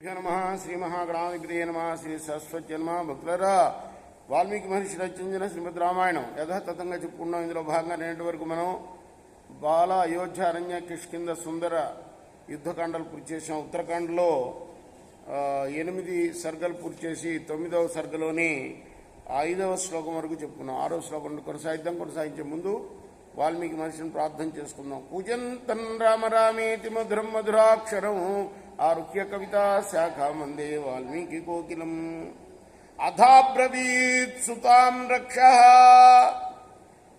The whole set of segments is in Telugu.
నమ శ్రీ మహాగణాధిపతి నమ శ్రీ సరస్వతి నమ భక్తులరా వాల్మీకి మహర్షి రచించిన శ్రీమద్ రామాయణం యథాతథంగా చెప్పుకున్నాం. ఇందులో భాగంగా నేటి వరకు మనం బాల అయోధ్య అరణ్య కిష్కింద సుందర యుద్ధకాండలు పూర్తి చేసాం. ఉత్తరాఖండ్లో 8 సర్గలు పూర్తి చేసి 9వ సర్గలోని 5వ శ్లోకం వరకు చెప్పుకున్నాం. 6వ శ్లోకం కొనసాగించే ముందు వాల్మీకి మహర్షిని ప్రార్థన చేసుకుందాం. కూజంతన్ రామ రామేతి మధురం మధురాక్షరం ఆరుహ్య కవితా శాఖా మందే వాల్మీకి కోకిలం అథాబ్రవీత్ సుతాం రక్ష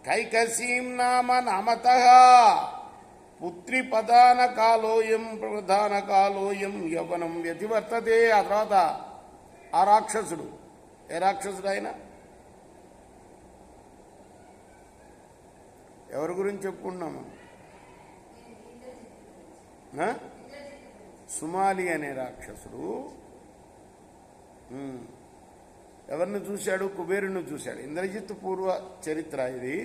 కైకసీం నామ నామతః పుత్రి ప్రధాన కాలోయం యవనం వ్యతివర్తతే. ఆ తర్వాత ఆ రాక్షసుడు ఏ రాక్షసుడు ఆయన ఎవరి గురించి చెప్పుకుంటున్నాము? సుమాలి అనే రాక్షసుడు ఎవరిని చూశాడు? కుబేరుణ్ణి చూశాడు. ఇంద్రజిత్ పూర్వ చరిత్ర ఇది.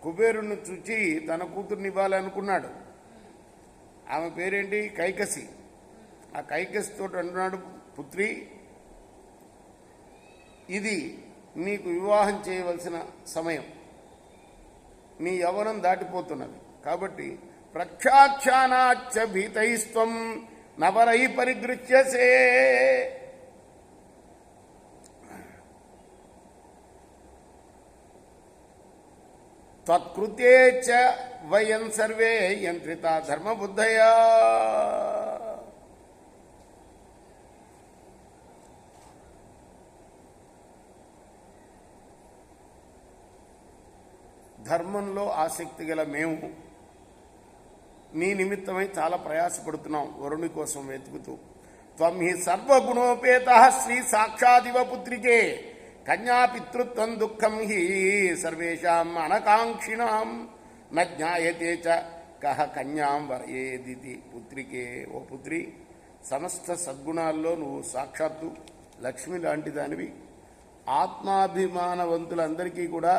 కుబేరుణ్ణి చూచి తన కూతుర్ని ఇవ్వాలనుకున్నాడు. ఆమె పేరేంటి? కైకసి. ఆ కైకసితో అంటున్నాడు, పుత్రి, ఇది నీకు వివాహం చేయవలసిన సమయం, నీ యవ్వనం దాటిపోతున్నది. కాబట్టి ప్రఖ్యాఖ్యానాచ్చ భీతైస్త్వం నవరై పరిగృహ్యసే. త్వత్కృతే చ వయం సర్వే యంత్రిత ధర్మబుద్ధయా. ధర్మంలో ఆసక్తి గల మేము నీ నిమిత్తమై చాలా ప్రయాసపడుతున్నాం, వరుణి కోసం వెతుకుతూ. త్వం హి సర్వగుణోపేత శ్రీ సాక్షాదివ పుత్రికే కన్యాపితృత్వం దుఃఖం హి సర్వేషాం అనకాంక్షిణాం న జ్ఞాయతే చ కహ కన్యాం వరయేదితి. పుత్రికే, ఓ పుత్రి, సమస్త సద్గుణాల్లో నువ్వు సాక్షాత్తు లక్ష్మి లాంటి దానివి. ఆత్మాభిమానవంతులందరికీ కూడా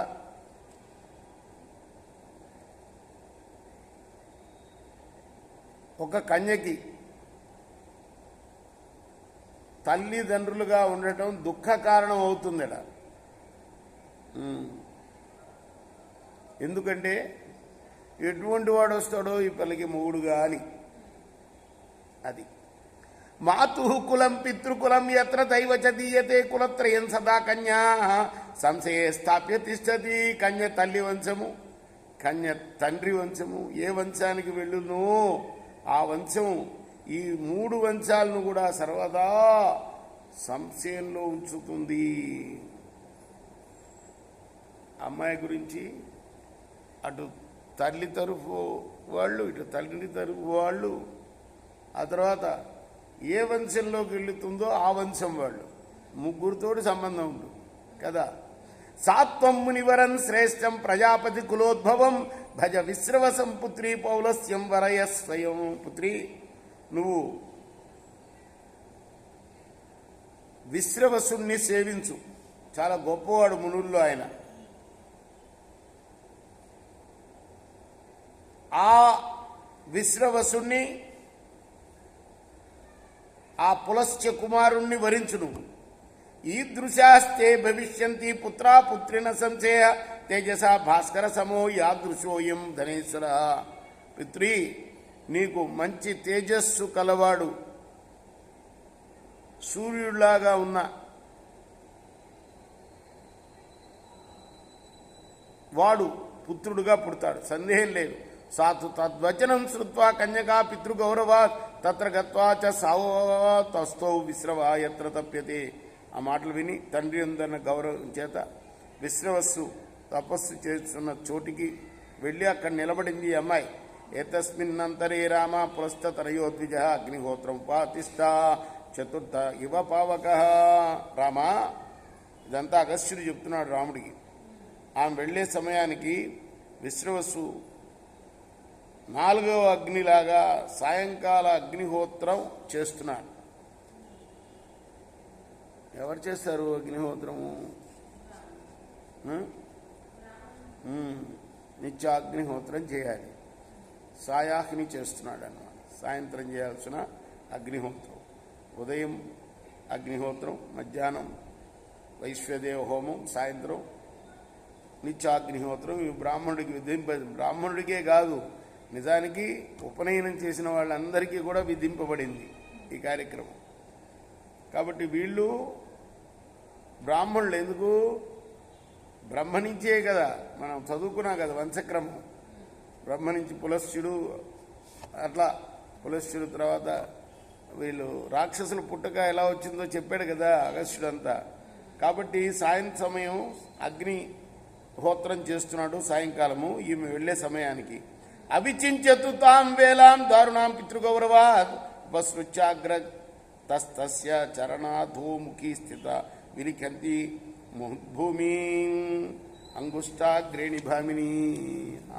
ఒక కన్యకి తల్లిదండ్రులుగా ఉండటం దుఃఖ కారణం అవుతుందట. ఎందుకంటే ఎటువంటి వాడు వస్తాడో ఈ పిల్లకి మొగుడుగా అని. అది మాతు కులం పితృకులం ఎత్ర దైవచ దీయతే కులత్రయం సదా కన్యా సంశయే స్థాప్య తిష్టతి. కన్య తల్లి వంశము, కన్య తండ్రి వంశము. ఏ వంశానికి వెళ్ళును ఆ వంశం ఈ 3 వంశాలను కూడా సర్వదా సంశయంలో ఉంచుతుంది. అమ్మాయి గురించి అటు తల్లి తరఫు వాళ్ళు, ఇటు తండ్రి తరఫు వాళ్ళు, ఆ తర్వాత ఏ వంశంలోకి వెళుతుందో ఆ వంశం వాళ్ళు, ముగ్గురితోటి సంబంధం ఉంటుంది కదా. సాత్వం మునివరం శ్రేష్టం ప్రజాపతి కులోద్భవం భజ విశ్రవసం పుత్రి పౌలస్యం వరయ స్వయం. పుత్రి, నువ్వు విశ్రవసుణ్ణి సేవించు. చాలా గొప్పవాడు మునుల్లో ఆయన. ఆ విశ్రవసుణ్ణి, ఆ పులస్త్య కుమారుణ్ణి వరించు నువ్వు. ఈదృశాస్తే భవిష్యంతి పుత్రా పుత్రిన సంశయ తేజస భాస్కర సమో యాదృశోయం ధనేశ్వర. పుత్రి, నీకు మంచి తేజస్సు కలవాడు, సూర్యుడిలాగా ఉన్న వాడు పుత్రుడుగా పుడతాడు, సందేహం లేదు. సాతు తద్వచనం శ్రుత్వా కన్యకా పితృగౌరవా తత్ర గత్వా చ సావస్తౌ విశ్రవా యత్ర తప్యతే. ఆ మాటలు విని తండ్రి అందరిన గౌరవం చేత విశ్రవస్సు తపస్సు చేస్తున్న చోటికి వెళ్ళి అక్కడ నిలబడింది ఈ అమ్మాయి. ఏతస్మిన్నంతరే రామ పురస్తరయోద్విజ అగ్నిహోత్రం ఉపాతిష్టా చతుర్థ ఇవ పావక. రామా, ఇదంతా అగస్త్యుడు చెప్తున్నాడు రాముడికి. ఆమె వెళ్లే సమయానికి విశ్రవస్సు 4వ అగ్నిలాగా సాయంకాల అగ్నిహోత్రం చేస్తున్నాడు. ఎవరు చేస్తారు అగ్నిహోత్రము? నిత్యాగ్నిహోత్రం చేయాలి. సాయాహ్ని చేస్తున్నాడు అన్నమాట. సాయంత్రం చేయాల్సిన అగ్నిహోత్రం. ఉదయం అగ్నిహోత్రం, మధ్యాహ్నం వైశ్వదేవ హోమం, సాయంత్రం నిత్యాగ్నిహోత్రం. ఇవి బ్రాహ్మణుడికి బ్రాహ్మణుడికే కాదు, నిజానికి ఉపనయనం చేసిన వాళ్ళందరికీ కూడా విధింపబడింది ఈ కార్యక్రమం. కాబట్టి వీళ్ళు బ్రాహ్మణులు ఎందుకు? బ్రహ్మ నుంచే కదా మనం చదువుకున్నాం కదా వంశక్రమం. బ్రహ్మ నుంచి పులస్త్యుడు, అట్లా పులస్త్యుడు తర్వాత వీళ్ళు రాక్షసుల పుట్టక ఎలా వచ్చిందో చెప్పాడు కదా అగస్త్యుడు అంతా. కాబట్టి సమయం అగ్ని హోత్రం చేస్తున్నాడు సాయంకాలము ఈమె వెళ్లే సమయానికి. అవిచించతు తాం వేలాం దారుణాం పితృగౌరవా ఉపసృత్యాగ్ర తస్తస్య చరణాధోముఖీ స్థిత విలిఖంతి భూమి అంగుష్టాగ్రేణి భామిని.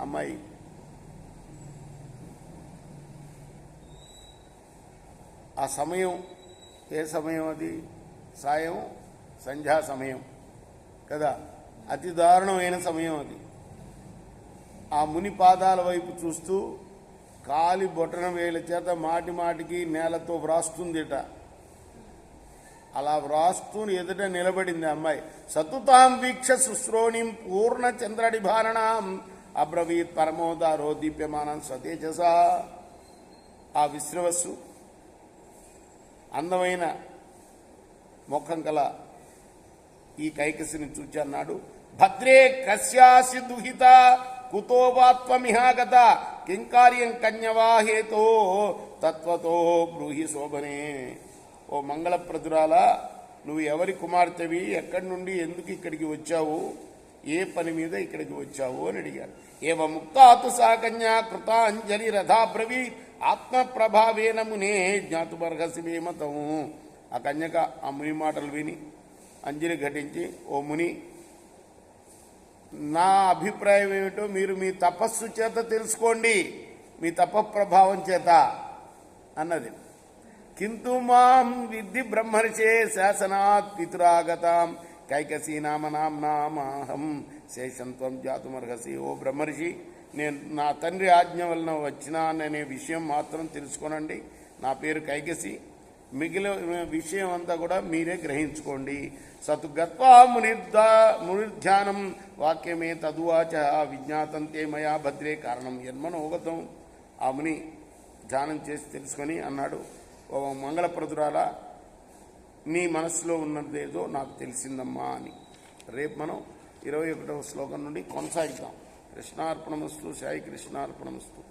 అమ్మాయి ఆ సమయం ఏ సమయం? అది సాయం సంధ్యా సమయం కదా, అతి దారుణమైన సమయం అది. ఆ ముని పాదాల వైపు చూస్తూ కాలి బొటన వేల చేత మాటి మాటికి నేలతో వ్రాస్తుందిట. అలా వ్రాస్తూ ఎదుట నిలబడింది అమ్మాయి. సతుతాం వీక్ష శుశ్రోణిం పూర్ణ చంద్రడి భారణం అబ్రవీత్ పరమోదారో దీప్యమానం స్వతేజస. ఆ విశ్రవస్సు అందమైన ముఖం కల ఈ కైకసిని చూచి అన్నాడు, భద్రే కస్యాసి దుహిత కుతోవాత్వమిహాగత కింకార్యం కన్యవాహేతో తత్వతో బ్రూహి శోభనే. ఓ మంగళప్రదురాలా, నువ్వు ఎవరి కుమార్తెవి, ఎక్కడి నుండి ఎందుకు ఇక్కడికి వచ్చావు, ఏ పని మీద ఇక్కడికి వచ్చావు అని అడిగాడు. ఏవ ముక్తాతు సా కన్యా కృతాంజలి రథాబ్రవీ ఆత్మప్రభావేన మునే జ్ఞాతుమర్హసి మేమతం. ఆ కన్యక ఆ ముని మాటలు విని అంజలి ఘటించి, ఓ ముని, నా అభిప్రాయం ఏమిటో మీరు మీ తపస్సు చేత తెలుసుకోండి, మీ తపప్రభావం చేత అన్నది. కింటు మాం విద్ధి బ్రహ్మర్షే శాసనాత్ పితురాగతాం కైకసీ నామనాంనామహం శేషంత్వం జాతుమర్హసి. ఓ బ్రహ్మర్షి, నేను నా తండ్రి ఆజ్ఞ వలన వచ్చినాననే విషయం మాత్రం తెలుసుకోనండి. నా పేరు కైకసి, మిగిలిన విషయం అంతా కూడా మీరే గ్రహించుకోండి. సతు గత్వా మునిర్ధ్యానం వాక్యమే తదువాచ విజ్ఞాతంతే మయా భద్రే కారణం యన్మనోగతం. ఆ ముని ధ్యానం చేసి తెలుసుకొని అన్నాడు, ఓ మంగళప్రదురాల, నీ మనసులో ఉన్నదేదో నాకు తెలిసిందమ్మా అని. రేపు మనం 21వ శ్లోకం నుండి కొనసాగిద్దాం. కృష్ణార్పణమస్తు, సాయి కృష్ణార్పణమస్తు.